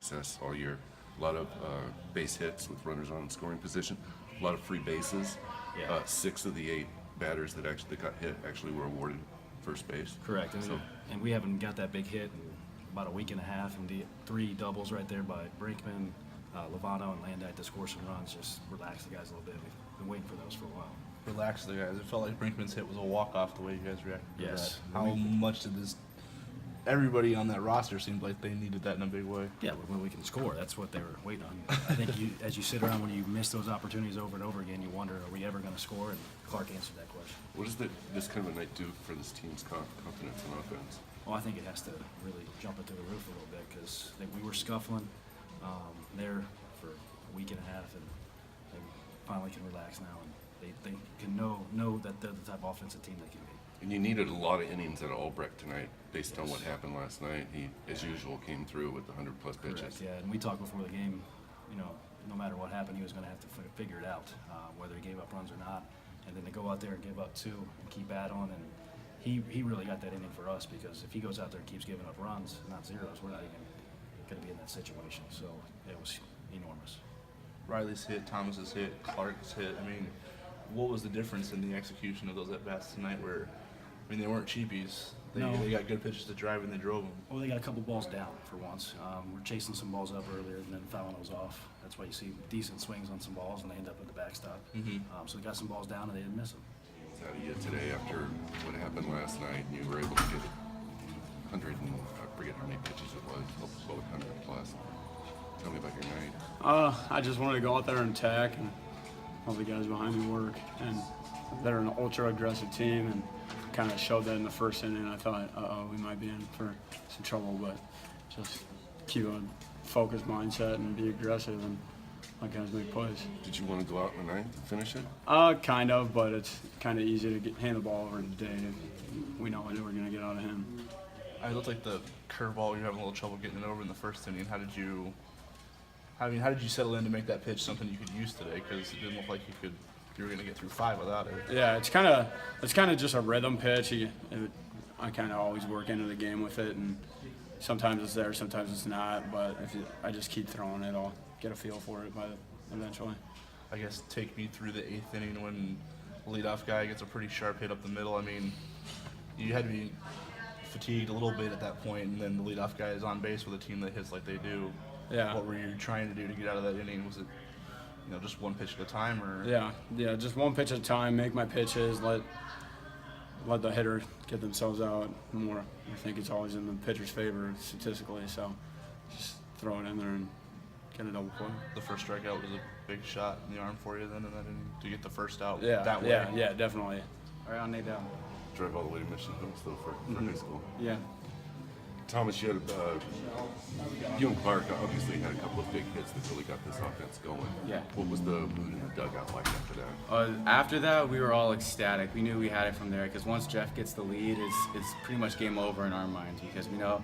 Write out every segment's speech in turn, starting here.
success all year. A lot of base hits with runners on scoring position, a lot of free bases. Yeah. 6 of the 8 batters that actually got hit actually were awarded first base. Correct. So, And we haven't got that big hit in about a week and a half, and the 3 doubles right there by Brinkman, Lovano, and Landite to score some runs. Just relax the guys a little bit. We've been waiting for those for a while. Relax the guys. It felt like Brinkman's hit was a walk-off the way you guys reacted to Yes. that. How much did this... Everybody on that roster seemed like they needed that in a big way. Yeah, when we can score, that's what they were waiting on. I think as you sit around when you miss those opportunities over and over again, you wonder, are we ever going to score? And Clark answered that question. what does this kind of a night do for this team's confidence and offense? Well, I think it has to really jump it to the roof a little bit because we were scuffling there for a week and a half, and they finally can relax now, and they can know that they're the type of offensive team they can be. And you needed a lot of innings out of Albrecht tonight based on what happened last night. He, as usual, came through with the 100-plus pitches. Correct, yeah, and we talked before the game, no matter what happened, he was going to have to figure it out, whether he gave up runs or not. And then to go out there and give up 2 and keep battling, and he really got that inning for us because if he goes out there and keeps giving up runs, not zeros, we're not even going to be in that situation. So it was enormous. Riley's hit, Thomas's hit, Clark's hit. I mean, what was the difference in the execution of those at-bats tonight where, I mean, they weren't cheapies. They got good pitches to drive, and they drove them. Well, they got a couple balls down for once. We're chasing some balls up earlier and then fouling those off. That's why you see decent swings on some balls, and they end up at the backstop. So they got some balls down, and they didn't miss them. How do you today after what happened last night? You were able to get 100 and I forget how many pitches it was, both 100 plus. Tell me about your night. I just wanted to go out there and attack, and all the guys behind me work. And they're an ultra-aggressive team, and kind of showed that in the first inning. I thought, we might be in for some trouble, but just keep a focused mindset and be aggressive and let guys make plays. Did you want to go out in the ninth and finish it? Kind of, but it's kind of easy to hand the ball over to Dave. We know what we're going to get out of him. It looked like the curveball, you were having a little trouble getting it over in the first inning. How did you settle in to make that pitch something you could use today? Because it didn't look like you were going to get through 5 without it. Yeah, it's kind of just a rhythm pitch. I kind of always work into the game with it, and sometimes it's there, sometimes it's not. But I just keep throwing it, I'll get a feel for it eventually. I guess take me through the 8th inning when the leadoff guy gets a pretty sharp hit up the middle. I mean, you had to be fatigued a little bit at that point, and then the leadoff guy is on base with a team that hits like they do. Yeah. What were you trying to do to get out of that inning? Was it, just one pitch at a time, or? Yeah, just one pitch at a time. Make my pitches. Let the hitter get themselves out more. I think it's always in the pitcher's favor statistically. So just throw it in there and get a double play. The first strikeout was a big shot in the arm for you then in that inning to get the first out Yeah, that way. Yeah, definitely. All right, on Nate down. Drive all the way to Mission Hills, though, for high school. Yeah. Thomas, you and Clark obviously had a couple of big hits that really got this offense going. Yeah. What was the mood in the dugout like after that? After that, we were all ecstatic. We knew we had it from there because once Jeff gets the lead, it's pretty much game over in our minds because we know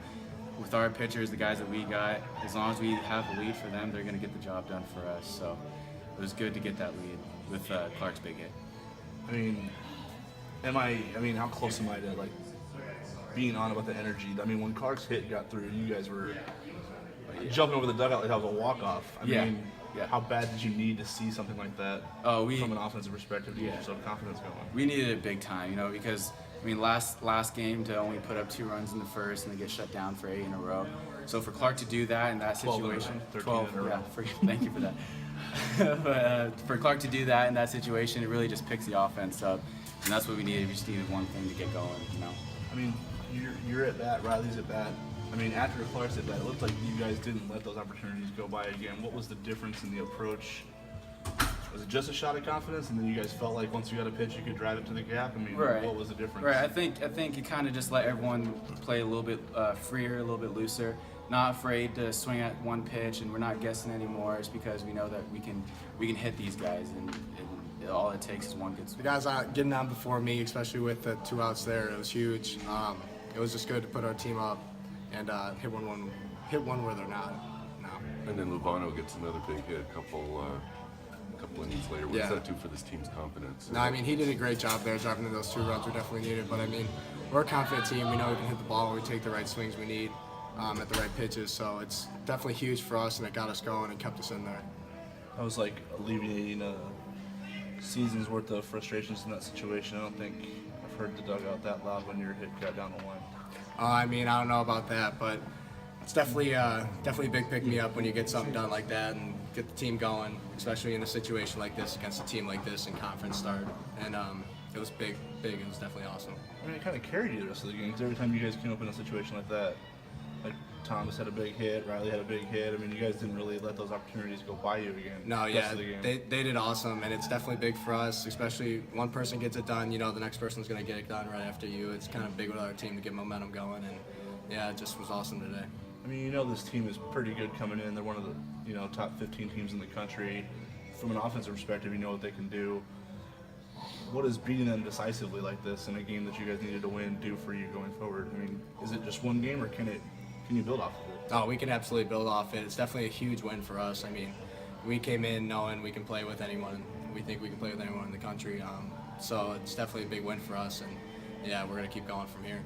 with our pitchers, the guys that we got, as long as we have the lead for them, they're going to get the job done for us. So it was good to get that lead with Clark's big hit. How close am I to being on about the energy? When Clark's hit got through, you guys were jumping over the dugout like that was a walk-off. Yeah. How bad did you need to see something like that from an offensive perspective to get yourself confidence going? We needed it big time, because last game to only put up 2 runs in the first and then get shut down for 8 in a row. So for Clark to do that in that 12 situation, 12 in a row. Thank you for that. But for Clark to do that in that situation, it really just picks the offense up, and that's what we needed. We just needed one thing to get going, You're at bat, Riley's at bat. After Clark's at bat, it looked like you guys didn't let those opportunities go by again. What was the difference in the approach? Was it just a shot of confidence, and then you guys felt like once you got a pitch, you could drive it to the gap? Right. What was the difference? Right. I think it kind of just let everyone play a little bit freer, a little bit looser. Not afraid to swing at one pitch, and we're not guessing anymore. It's because we know that we can hit these guys, and all it takes is one good swing. The guys getting on before me, especially with the 2 outs there, it was huge. It was just good to put our team up and hit one where they're not now. And then Lovano gets another big hit a couple innings later. What does that do for this team's confidence? No, he did a great job there, driving in those 2 runs we definitely needed. But we're a confident team. We know we can hit the ball when we take the right swings we need. at the right pitches. So it's definitely huge for us, and it got us going and kept us in there. I was like alleviating a season's worth of frustrations in that situation. I don't think I've heard the dugout that loud when your hit got down the line. I mean, I don't know about that, but it's definitely a big pick-me-up when you get something done like that and get the team going, especially in a situation like this against a team like this in conference start. And it was big. It was definitely awesome. I mean, it kind of carried you the rest of the game, because every time you guys came up in a situation like that, like Thomas had a big hit, Riley had a big hit. I mean, you guys didn't really let those opportunities go by you again. No, the yeah, rest of the game. they did awesome, and it's definitely big for us, especially one person gets it done, the next person's going to get it done right after you. It's kind of big with our team to get momentum going, and yeah, it just was awesome today. I mean, this team is pretty good coming in. They're one of the top 15 teams in the country. From an offensive perspective, you know what they can do. What does beating them decisively like this in a game that you guys needed to win do for you going forward? I mean, is it just one game, or can you build off of it? Oh, we can absolutely build off it. It's definitely a huge win for us. I mean, we came in knowing we can play with anyone. We think we can play with anyone in the country. So it's definitely a big win for us, and yeah, we're going to keep going from here.